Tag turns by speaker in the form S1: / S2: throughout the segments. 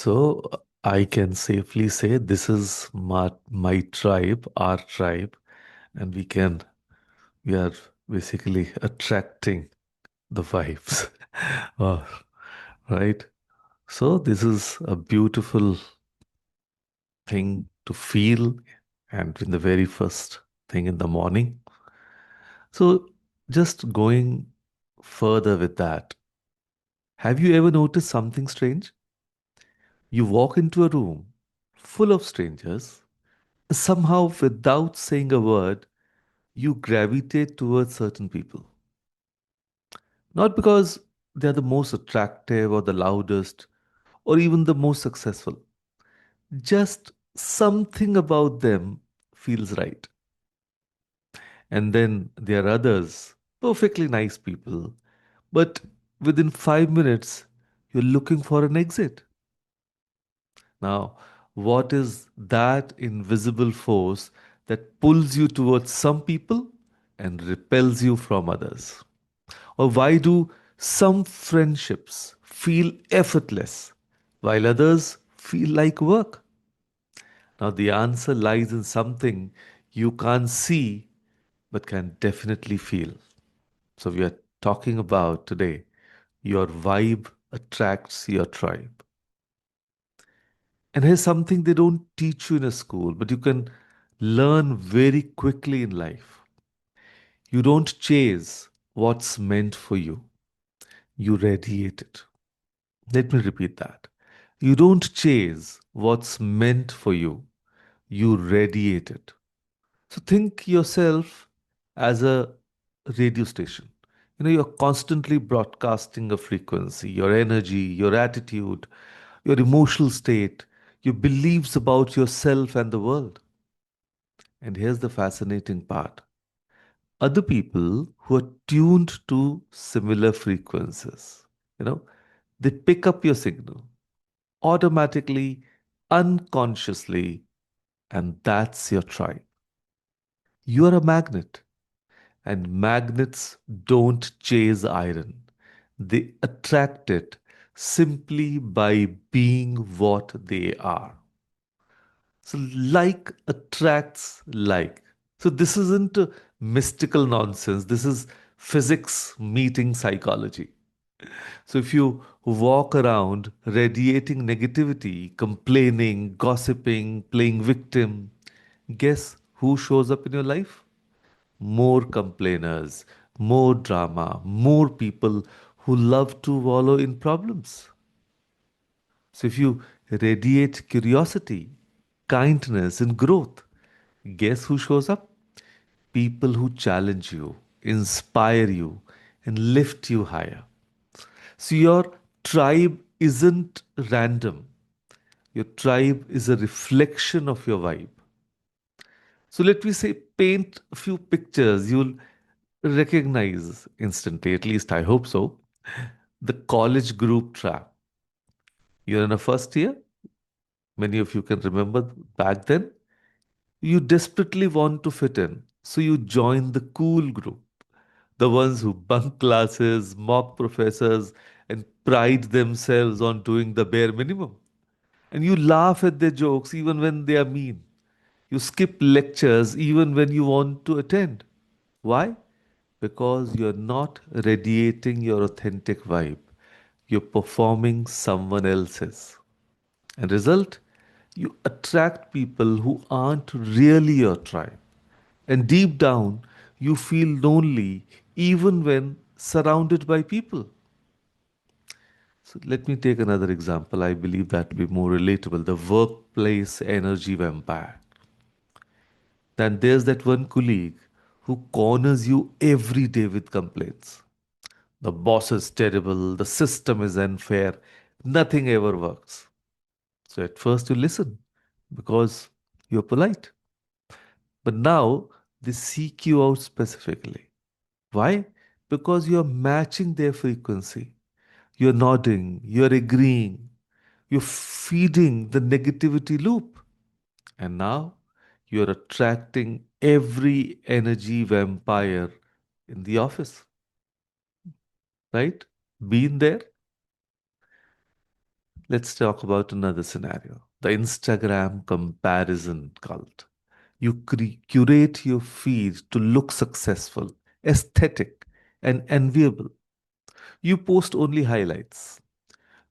S1: So I can safely say this is my tribe, our tribe, and we are basically attracting the vibes. Oh, right? So this is a beautiful thing to feel, and in the very first thing in the morning. So just going further with that, have you ever noticed something strange? You walk into a room full of strangers. Somehow, without saying a word, you gravitate towards certain people. Not because they're the most attractive or the loudest or even the most successful. Just something about them feels right. And then there are others, perfectly nice people, but within 5 minutes, you're looking for an exit. Now, what is that invisible force that pulls you towards some people and repels you from others? Or why do some friendships feel effortless while others feel like work? Now, the answer lies in something you can't see but can definitely feel. So, we are talking about today your vibe attracts your tribe. And here's something they don't teach you in a school, but you can learn very quickly in life. You don't chase what's meant for you, you radiate it. Let me repeat that. You don't chase what's meant for you, you radiate it. So think yourself as a radio station. You're constantly broadcasting a frequency, your energy, your attitude, your emotional state, your beliefs about yourself and the world. And here's the fascinating part, other people who are tuned to similar frequencies, you know, they pick up your signal automatically, unconsciously, and that's your tribe. You are a magnet, and magnets don't chase iron, they attract it simply by being what they are. So, like attracts like. So, this isn't a mystical nonsense. This is physics meeting psychology. So, if you walk around radiating negativity, complaining, gossiping, playing victim, guess who shows up in your life? More complainers, more drama, more people who love to wallow in problems. So if you radiate curiosity, kindness, and growth, guess who shows up? People who challenge you, inspire you, and lift you higher. So your tribe isn't random. Your tribe is a reflection of your vibe. So let me say, paint a few pictures you'll recognize instantly, at least I hope so. The college group trap. You're in a first year, many of you can remember back then. You desperately want to fit in, so you join the cool group, the ones who bunk classes, mock professors, and pride themselves on doing the bare minimum. And you laugh at their jokes even when they are mean. You skip lectures even when you want to attend. Why? Because you're not radiating your authentic vibe. You're performing someone else's. And result, you attract people who aren't really your tribe. And deep down, you feel lonely even when surrounded by people. So let me take another example. I believe that will be more relatable. The workplace energy vampire. Then there's that one colleague who corners you every day with complaints. The boss is terrible, the system is unfair, nothing ever works. So at first you listen because you're polite. But now they seek you out specifically. Why? Because you're matching their frequency. You're nodding, you're agreeing, you're feeding the negativity loop. And now you're attracting every energy vampire in the office, right? Been there? Let's talk about another scenario, the Instagram comparison cult. You curate your feed to look successful, aesthetic, and enviable. You post only highlights.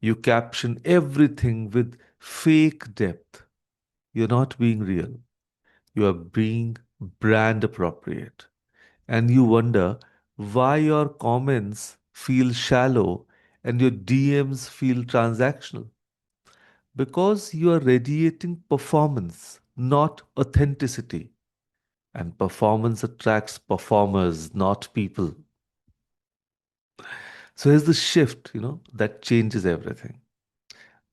S1: You caption everything with fake depth. You're not being real. You are being brand appropriate. And you wonder why your comments feel shallow and your DMs feel transactional. Because you are radiating performance, not authenticity. And performance attracts performers, not people. So here's the shift, that changes everything.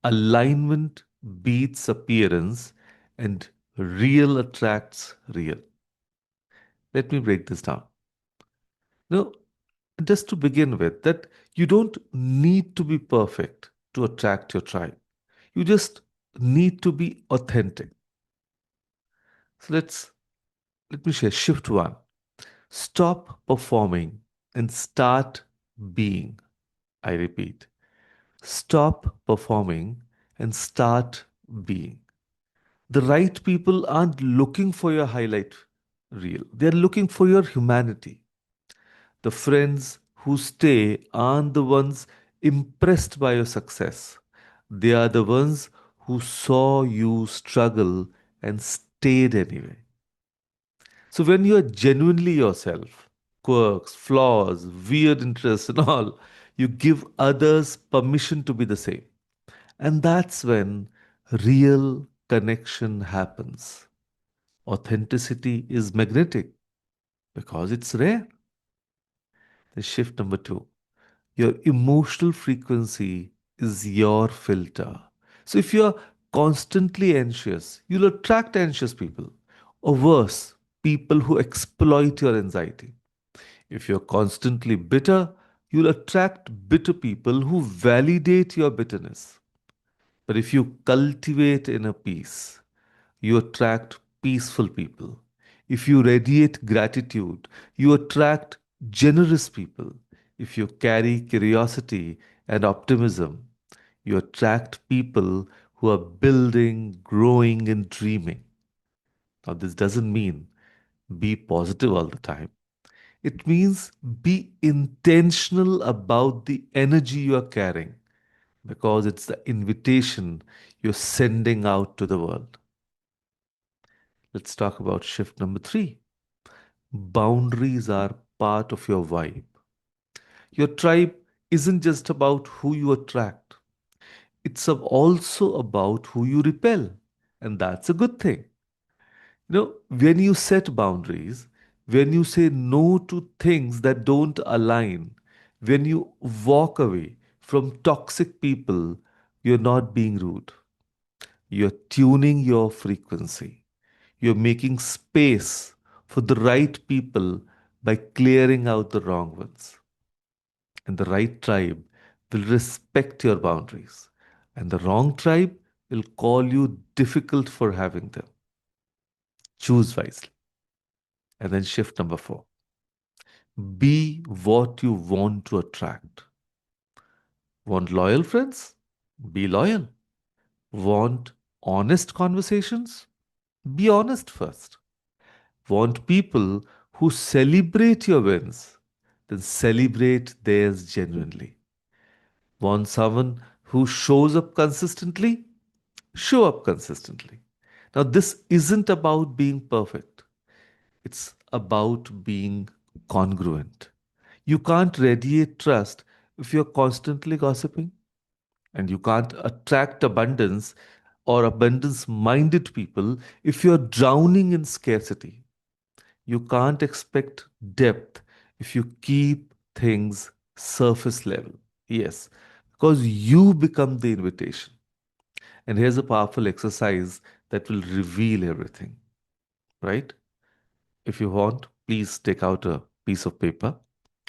S1: Alignment beats appearance and real attracts real. Let me break this down. Now, just to begin with, that you don't need to be perfect to attract your tribe. You just need to be authentic. So let me share shift one. Stop performing and start being. I repeat, stop performing and start being. The right people aren't looking for your highlight reel, they're looking for your humanity. The friends who stay aren't the ones impressed by your success, they are the ones who saw you struggle and stayed anyway. So when you are genuinely yourself, quirks, flaws, weird interests, and all, you give others permission to be the same. And that's when real connection happens. Authenticity is magnetic because it's rare. The shift number two, your emotional frequency is your filter. So if you're constantly anxious, you'll attract anxious people, or worse, people who exploit your anxiety. If you're constantly bitter, you'll attract bitter people who validate your bitterness. But if you cultivate inner peace, you attract peaceful people. If you radiate gratitude, you attract generous people. If you carry curiosity and optimism, you attract people who are building, growing, and dreaming. Now, this doesn't mean be positive all the time. It means be intentional about the energy you are carrying because it's the invitation you're sending out to the world. Let's talk about shift number three. Boundaries are part of your vibe. Your tribe isn't just about who you attract, it's also about who you repel. And that's a good thing. When you set boundaries, when you say no to things that don't align, when you walk away from toxic people, you're not being rude. You're tuning your frequency. You're making space for the right people by clearing out the wrong ones. And the right tribe will respect your boundaries. And the wrong tribe will call you difficult for having them. Choose wisely. And then shift number four. Be what you want to attract. Want loyal friends? Be loyal. Want honest conversations? Be honest first. Want people who celebrate your wins? Then celebrate theirs genuinely. Want someone who shows up consistently? Show up consistently. Now, this isn't about being perfect, it's about being congruent. You can't radiate trust if you're constantly gossiping, and you can't attract abundance or abundance minded people if you're drowning in scarcity. You can't expect depth if you keep things surface level. Yes, because you become the invitation. And here's a powerful exercise that will reveal everything, right? If you want, please take out a piece of paper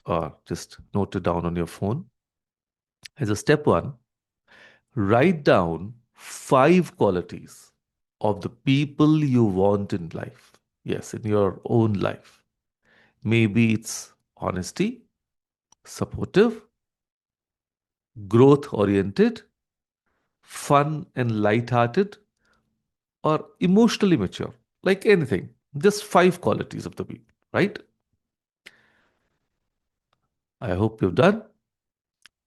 S1: or just note it down on your phone. As a step one, write down five qualities of the people you want in life. Yes, in your own life. Maybe it's honesty, supportive, growth oriented, fun and light-hearted, or emotionally mature? Like anything, just five qualities of the people, right? I hope you've done.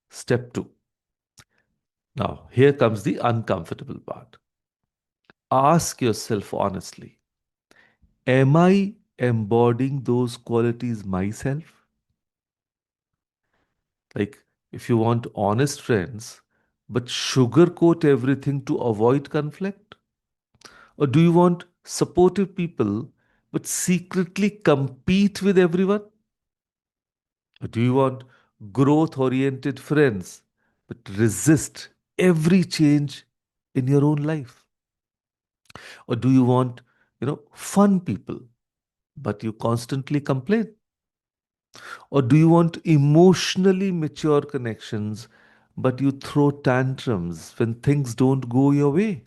S1: Step two. Now, here comes the uncomfortable part. Ask yourself honestly, am I embodying those qualities myself? Like, if you want honest friends, but sugarcoat everything to avoid conflict? Or do you want supportive people, but secretly compete with everyone? Or do you want growth oriented friends, but resist every change in your own life? Or do you want, fun people, but you constantly complain? Or do you want emotionally mature connections, but you throw tantrums when things don't go your way?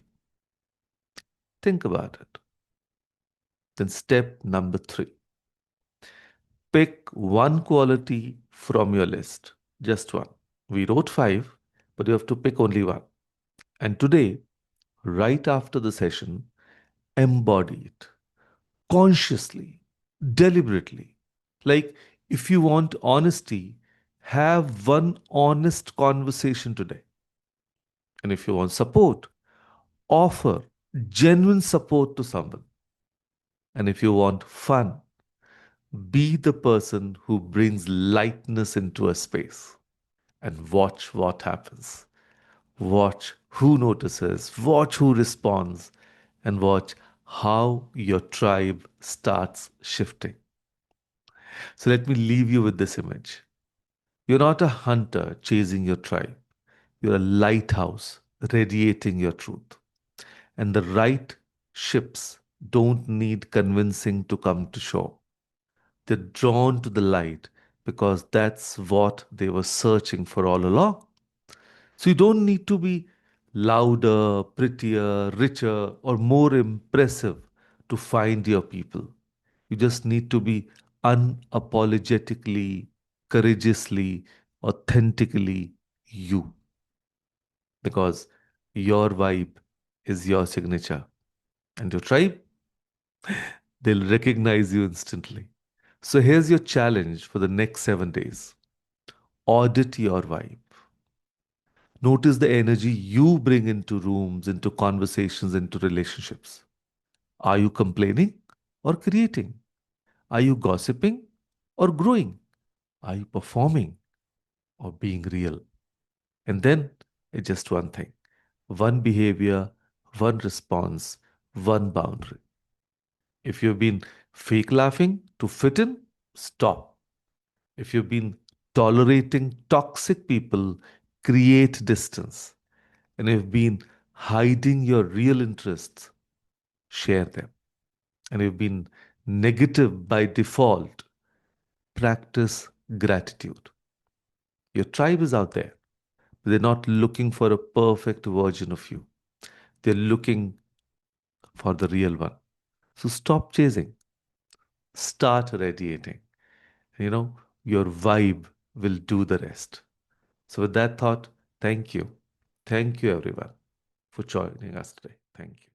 S1: Think about it. Then, step number three, pick one quality from your list, just one. We wrote five, but you have to pick only one. And today, right after the session, embody it consciously, deliberately. Like, if you want honesty, have one honest conversation today. And if you want support, offer genuine support to someone. And if you want fun, be the person who brings lightness into a space and watch what happens. Watch who notices, watch who responds, and watch how your tribe starts shifting. So let me leave you with this image. You're not a hunter chasing your tribe, you're a lighthouse radiating your truth. And the right ships don't need convincing to come to shore. They're drawn to the light because that's what they were searching for all along. So you don't need to be louder, prettier, richer, or more impressive to find your people. You just need to be unapologetically, courageously, authentically you. Because your vibe is your signature. And your tribe, they'll recognize you instantly. So here's your challenge for the next 7 days: audit your vibe. Notice the energy you bring into rooms, into conversations, into relationships. Are you complaining or creating? Are you gossiping or growing? Are you performing or being real? And then it's just one thing, one behavior, one response, one boundary. If you've been fake laughing to fit in, stop. If you've been tolerating toxic people, create distance. And if you've been hiding your real interests, share them. And if you've been negative by default, practice gratitude. Your tribe is out there. They're not looking for a perfect version of you. They're looking for the real one. So stop chasing, start radiating. You know, your vibe will do the rest. So, with that thought, thank you. Thank you, everyone, for joining us today. Thank you.